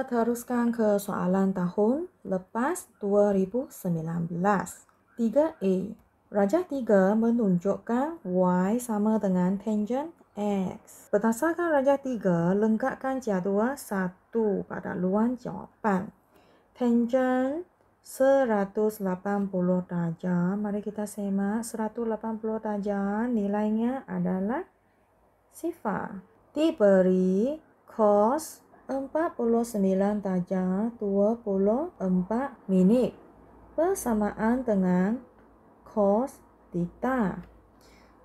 Kita teruskan ke soalan tahun lepas 2019. 3A. Rajah 3 menunjukkan Y sama dengan tangent X. Berdasarkan rajah 3, lengkapkan jadual 1 pada luar jawapan. Tangent 180 darjah. Mari kita semak 180 darjah. Nilainya adalah sifar. Diberi cos 49 darjah 24 minit bersamaan dengan cos theta.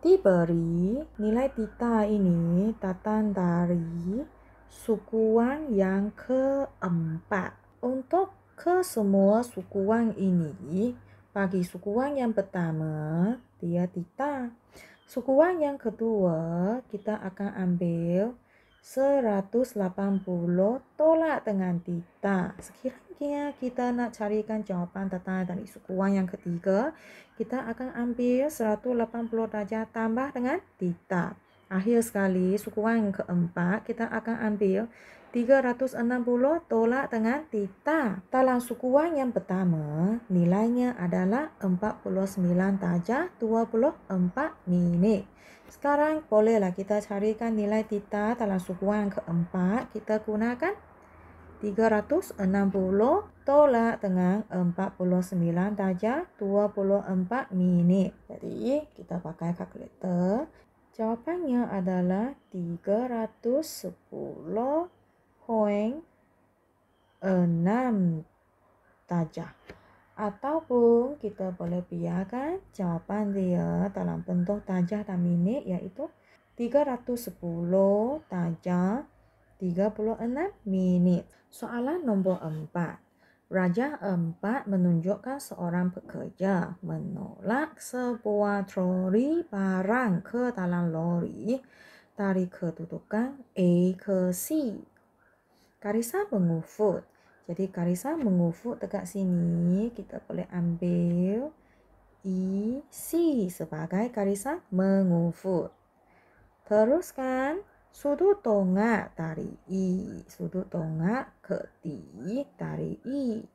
Diberi nilai theta ini datang dari sukuan yang keempat. Untuk kesemua sukuan ini, bagi sukuan yang pertama, dia theta. Sukuan yang kedua, kita akan ambil 180 tolak dengan theta. Sekiranya kita nak carikan jawapan datang dari sukuan yang ketiga, kita akan ambil 180 darjah tambah dengan theta. Akhir sekali, sukuan yang keempat, kita akan ambil 360 tolak dengan theta. Dalam sukuan yang pertama, nilainya adalah 49 darjah 24 minit. Sekarang bolehlah kita carikan nilai theta dalam sukuan yang keempat. Kita gunakan 360 tolak dengan 49 darjah 24 minit. Jadi kita pakai kalkulator. Jawapannya adalah 310.6 darjah. Ataupun kita boleh biarkan jawapan dia dalam bentuk darjah dan minit, iaitu 310 darjah 36 minit. Soalan nombor 4. Rajah 4 menunjukkan seorang pekerja menolak sebuah troli barang ke dalam lori dari kedudukan A ke C. Garisan mengufut. Jadi garisan mengufut dekat sini kita boleh ambil EC sebagai garisan mengufut. Teruskan sudut tongak dari E. Sudut tongak ke D dari E.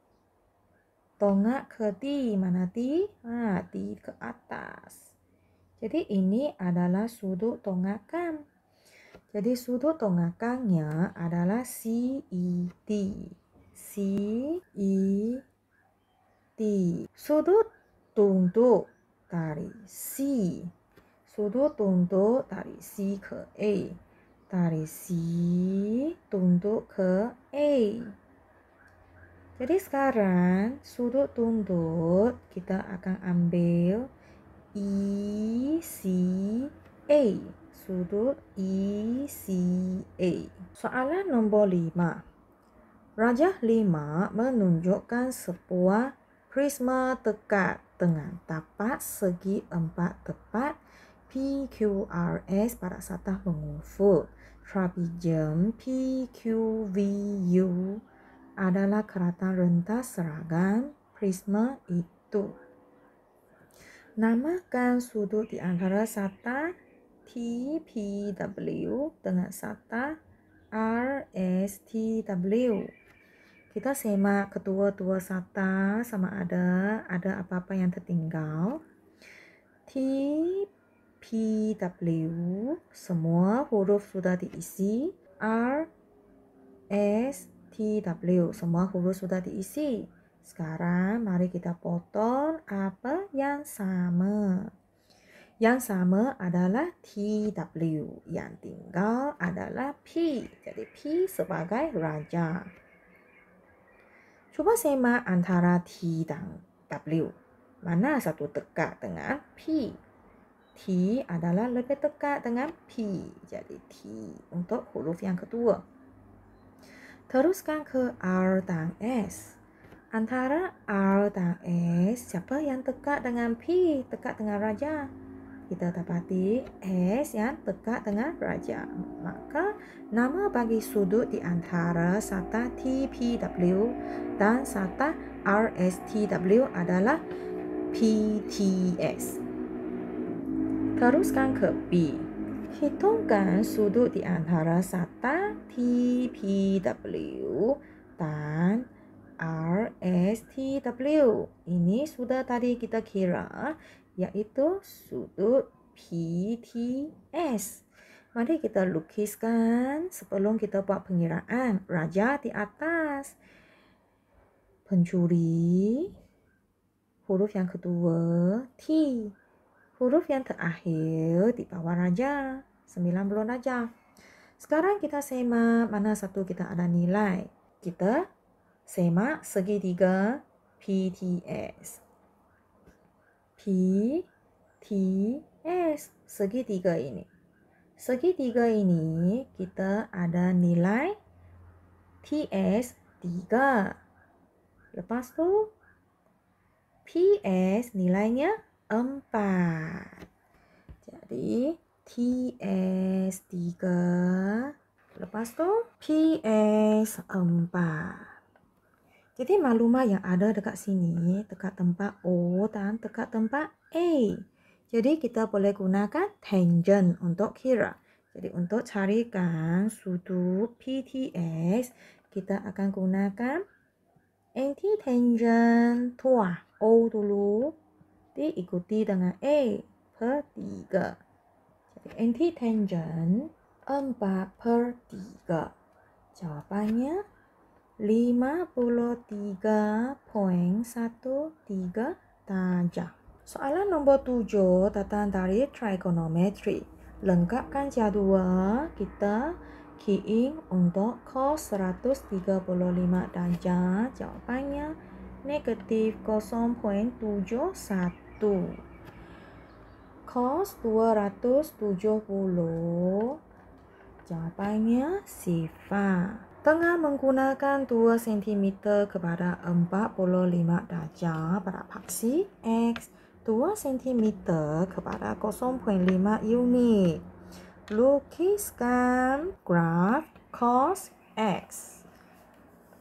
Tongak ke D. Mana D? D ke atas. Jadi ini adalah sudut tongakan. Jadi sudut tongakannya adalah CED. CED. Sudut tunduk dari C. Sudut tunduk dari C ke A. Dari C tunduk ke A. Jadi sekarang sudut tunduk kita akan ambil ECA. Sudut ECA. Soalan nombor 5. Rajah 5 menunjukkan sebuah prisma tekak dengan tapak segi 4 tepat PQRS pada satah mengufut. Trapezium PQVU adalah keratan rentas seragam prisma itu. Namakan sudut di antara satah TPW dengan satah RSTW. Kita semak kedua-dua satah sama ada apa-apa yang tertinggal. TPW semua huruf sudah diisi. RSTW semua huruf sudah diisi. Sekarang mari kita potong apa yang sama. Yang sama adalah TW. Yang tinggal adalah P. Jadi P sebagai raja. Cuba semak antara T dan W. Mana satu dekat dengan P? T adalah lebih dekat dengan P. Jadi T untuk huruf yang kedua. Teruskan ke R dan S. Antara R dan S, siapa yang dekat dengan P? Dekat dengan raja. Kita dapati S yang dekat dengan raja. Maka nama bagi sudut di antara satah TPW dan satah RSTW adalah PTS. Teruskan ke B. Hitungkan sudut di antara satah TPW dan RSTW. Ini sudah tadi kita kira, yaitu sudut PTS. Mari kita lukiskan sebelum kita buat pengiraan. Raja di atas, pencuri, huruf yang kedua T, huruf yang terakhir di bawah raja, 90 darjah. Sekarang kita semak mana satu kita ada nilai. Kita semak segitiga PTS. PTS, segitiga ini. Segitiga ini kita ada nilai TS 3. Lepas tu PS nilainya 4. Jadi TS 3. Lepas tu PS 4. Jadi maklumat yang ada dekat sini, dekat tempat O dan dekat tempat A. Jadi kita boleh gunakan tangent untuk kira. Jadi untuk carikan sudut PTS, kita akan gunakan anti-tangent tuah O dulu, diikuti dengan A per 3. Jadi anti-tangent 4/3. Jawapannya 53.13 darjah. Soalan nombor 7 datang dari trigonometry. Lengkapkan jadual kita key in untuk cos 135 darjah. Jawapannya negatif 0.71. Cos 270. Jawapannya sifar. Tengah menggunakan 2 cm kepada 45 darjah pada paksi X, 2 cm kepada 0.5 unit. Lukiskan graf cos X.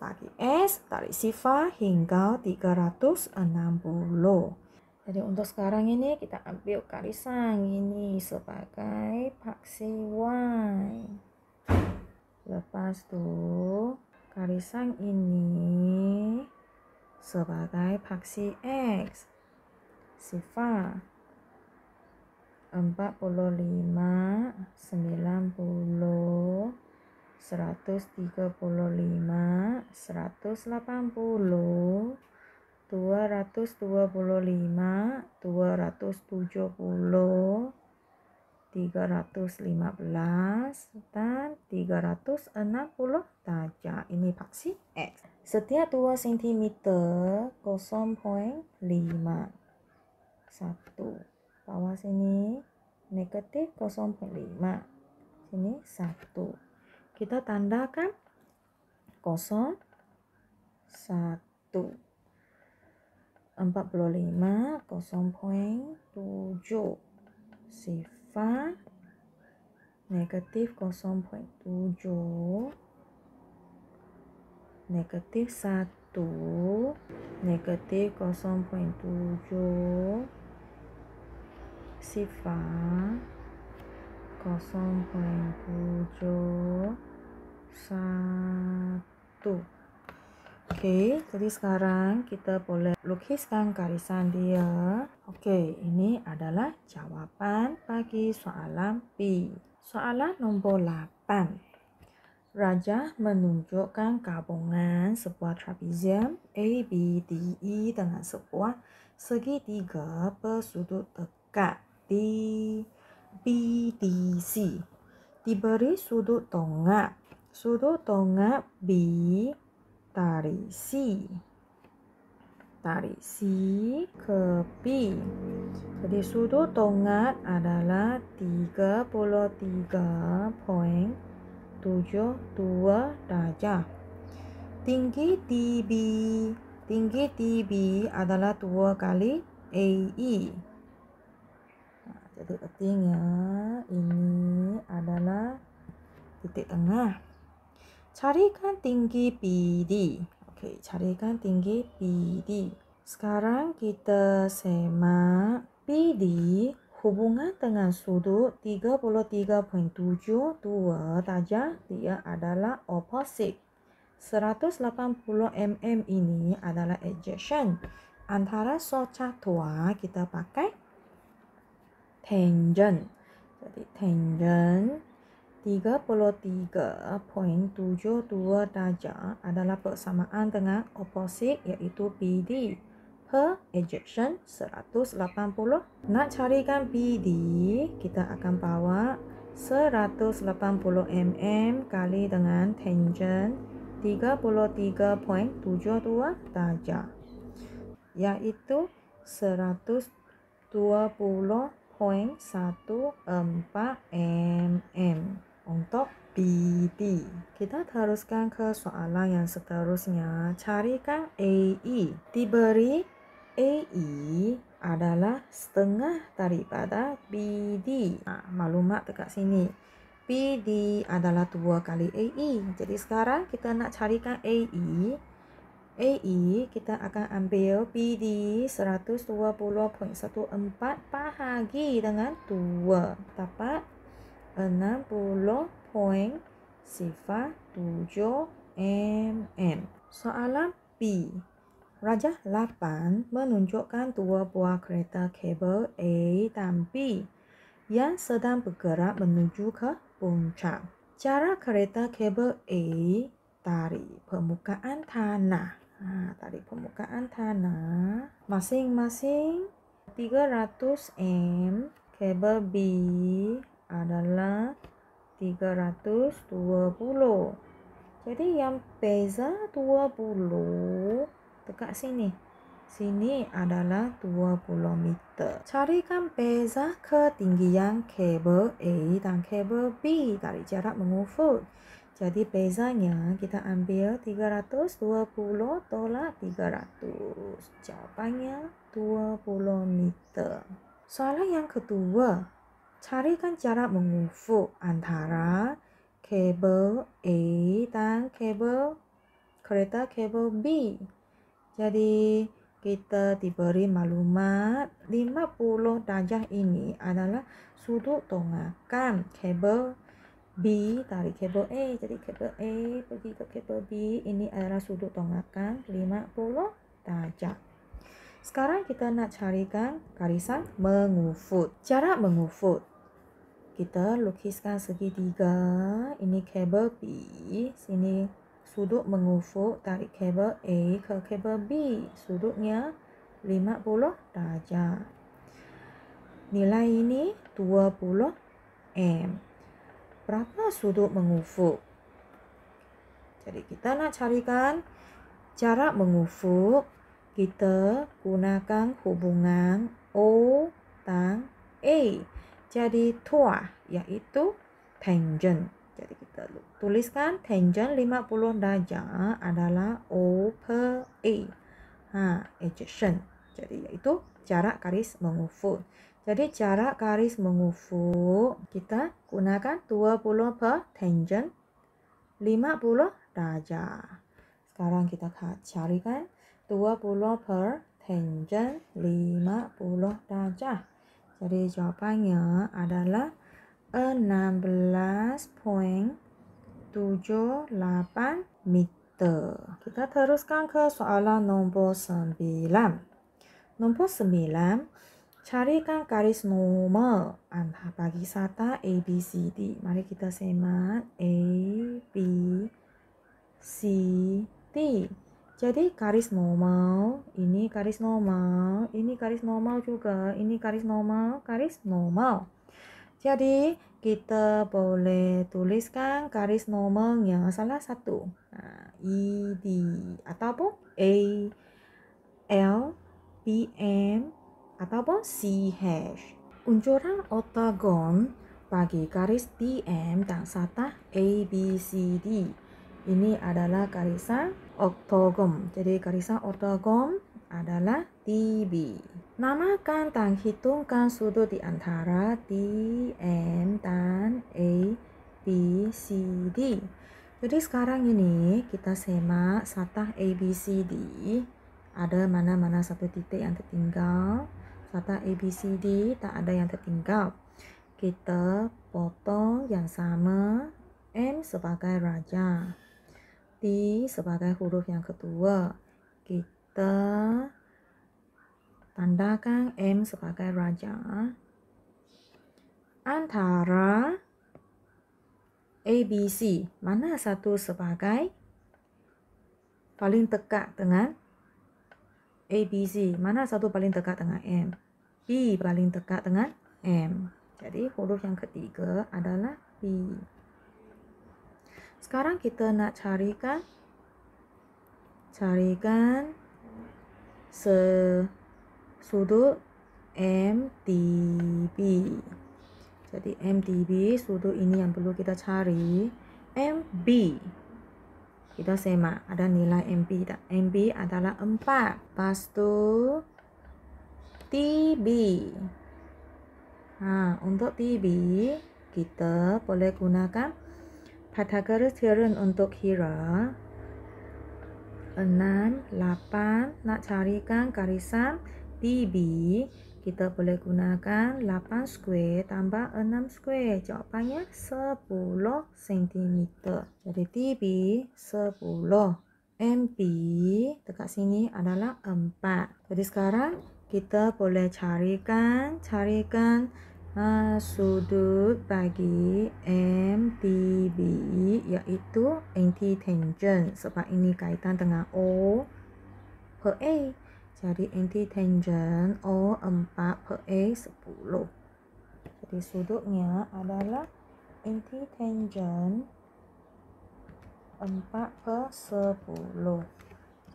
Bagi S dari sifar hingga 360. Jadi untuk sekarang ini kita ambil garisan ini sebagai paksi Y. Lepas tu garisan ini sebagai paksi X. Sifar 45, 90, 135, 180, 225, 270, 315 dan 360 darjah. Ini paksi X. Setiap 2 cm 0.5. 1. Bawah sini negatif 0.5. Sini 1. Kita tandakan 0, 1. 45, 0.7. Sifar negatif 0.7, negatif 1, negatif 0.7, sifar 0.7, 1. Okey, jadi sekarang kita boleh lukiskan garisan dia. Okey, ini adalah jawapan bagi soalan B. Soalan nombor 8. Raja menunjukkan gabungan sebuah trapezium ABDE dengan sebuah segitiga bersudut dekat di BDC. Diberi sudut tongak. Sudut tongak B dari C ke B. Jadi sudut tongak adalah 33.72 darjah. Tinggi DB adalah 2 kali AE. Jadi artinya ini adalah titik tengah. Carikan tinggi BD. Okey, carikan tinggi BD. Sekarang kita semak BD hubungan dengan sudut 33.72 darjah, dia adalah opposite. 180 mm ini adalah adjacent. Antara socatua kita pakai tangent. Jadi tangent 33.72 darjah adalah persamaan dengan opposite iaitu BD per adjacent 180. Nak carikan BD, kita akan bawa 180 mm kali dengan tangent 33.72 darjah iaitu 120.14 mm untuk BD. Kita teruskan ke soalan yang seterusnya. Carikan AE. Diberi AE adalah setengah daripada BD. Maklumat dekat sini. BD adalah 2 kali AE. Jadi sekarang kita nak carikan AE. AE kita akan ambil BD 120.14 bahagi dengan 2. Dapat 60.07 mm. Soalan B. Rajah 8 menunjukkan 2 buah kereta kabel A dan B yang sedang bergerak menuju ke puncak. Jarak kereta kabel A dari permukaan tanah. Dari permukaan tanah masing-masing 300 m. Kabel B adalah 320. Jadi yang beza 20 dekat sini. Sini adalah 20 meter. Carikan beza ketinggian kabel A dan kabel B dari jarak mengufut. Jadi bezanya kita ambil 320 tolak 300. Jawapannya 20 meter. Soalan yang kedua. Carikan jarak mengufut antara kabel A dan kereta kabel B. Jadi kita diberi maklumat 50 darjah ini adalah sudut tonggakan kabel B dari kabel A. Jadi kabel A pergi ke kabel B, ini adalah sudut tonggakan 50 darjah. Sekarang kita nak carikan garisan mengufut. Jarak mengufut. Kita lukiskan segitiga. Ini kabel B. Sini sudut mengufut dari kabel A ke kabel B. Sudutnya 50 darjah. Nilai ini 20 m. Berapa sudut mengufut? Jadi kita nak carikan jarak mengufut. Kita gunakan hubungan O dan A. Jadi tuah iaitu tangent. Jadi kita tuliskan tangent 50 darjah adalah O per A. Adjacent. Jadi iaitu jarak garis mengufut. Jadi jarak garis mengufut kita gunakan 20 per tangent 50 darjah. Sekarang kita carikan 20 per tangent 50 darjah. Jadi jawapannya adalah 16.78 meter. Kita teruskan ke soalan nombor 9. Nombor 9. Carikan garis normal antara bagi sata A, B, C, D. Mari kita semat A, B, C, D. Jadi garis normal, ini garis normal, ini garis normal juga, ini garis normal, garis normal. Jadi kita boleh tuliskan garis normalnya salah satu. ED ataupun A, L, B, M ataupun CH. Unjuran oktagon bagi garis DM dan satah ABCD. Ini adalah garisan oktagon. Jadi garisan oktagon adalah DB. Namakan dan hitungkan sudut di antara DM dan ABCD. Jadi sekarang ini kita semak satah ABCD. Ada mana-mana satu titik yang tertinggal. Satah ABCD tak ada yang tertinggal. Kita potong yang sama M sebagai raja. T sebagai huruf yang kedua. Kita tandakan M sebagai raja. Antara ABC, mana satu sebagai paling dekat dengan ABC? Mana satu paling dekat dengan M? B paling dekat dengan M. Jadi huruf yang ketiga adalah B. Sekarang kita nak carikan sudut MDB. Jadi MDB, sudut ini yang perlu kita cari. MB, kita semak ada nilai MB tak? MB adalah 4. Lepas tu TB. Untuk TB kita boleh gunakan Pythagoras theorem untuk kira. 6, 8, nak carikan garisan TB, kita boleh gunakan 8 square tambah 6 square. Jawapannya 10 cm. Jadi TB 10. MB dekat sini adalah 4. Jadi sekarang kita boleh carikan sudut bagi MDB, iaitu antitangent, sebab ini kaitan dengan O per A. Jadi antitangent O 4 per A 10. Jadi sudutnya adalah antitangent 4 per 10.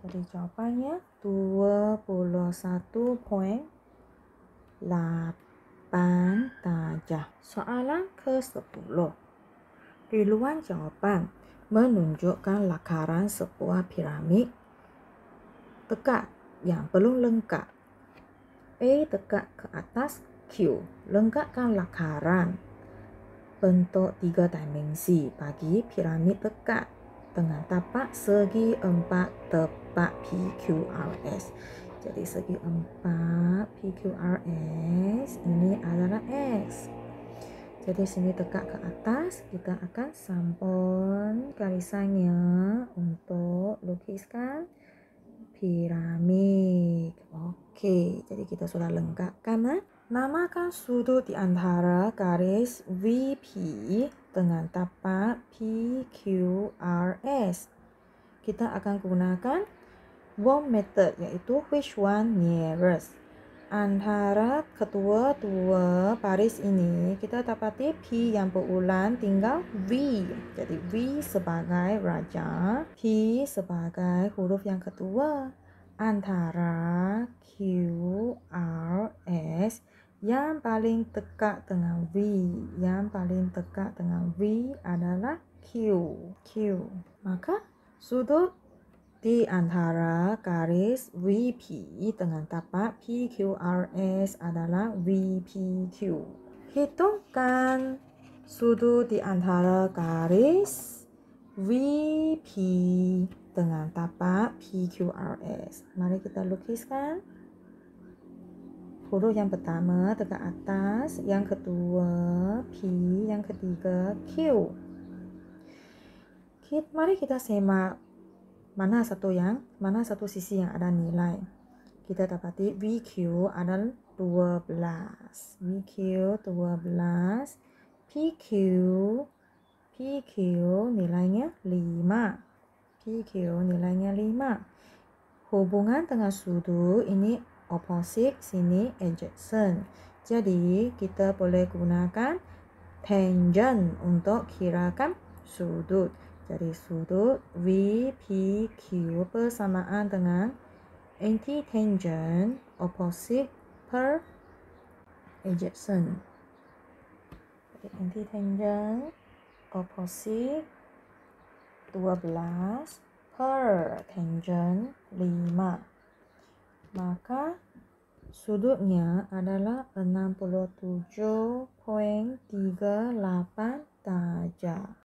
Jadi jawapannya 21.8 darjah. Soalan ke-10. Tiluan jawapan menunjukkan lakaran sebuah piramid tegak yang belum lengkap. A tegak ke atas Q. Lengkapkan lakaran bentuk 3 dimensi bagi piramid tegak dengan tapak segi 4 tepat PQRS. Jadi segi 4 PQRS ini adalah X. Jadi sini tegak ke atas, kita akan sampun garisannya untuk lukiskan piramid. Okey, jadi kita sudah lengkapkan. Namakan sudut di antara garis VP dengan tapak PQRS. Kita akan gunakan Worm method, iaitu which one nearest. Antara kedua-dua baris ini kita dapati P yang berulang tinggal V. Jadi V sebagai raja, P sebagai huruf yang kedua. Antara QRS yang paling dekat dengan V, adalah Q. Maka sudut di antara garis VP dengan tapak PQRS adalah VPQ. Hitungkan sudut di antara garis VP dengan tapak PQRS. Mari kita lukiskan. Huruf yang pertama tegak atas, yang kedua P, yang ketiga Q. Mari kita semak mana satu sisi yang ada nilai. Kita dapati VQ adalah 12. VQ 12. PQ nilainya 5. Hubungan dengan sudut ini opposite, sini adjacent. Jadi kita boleh gunakan tangent untuk kirakan sudut. Jadi sudut VPQ bersamaan dengan antitangent opposite per adjacent. Jadi antitangent opposite 12 per tangent 5. Maka sudutnya adalah 67.38 darjah.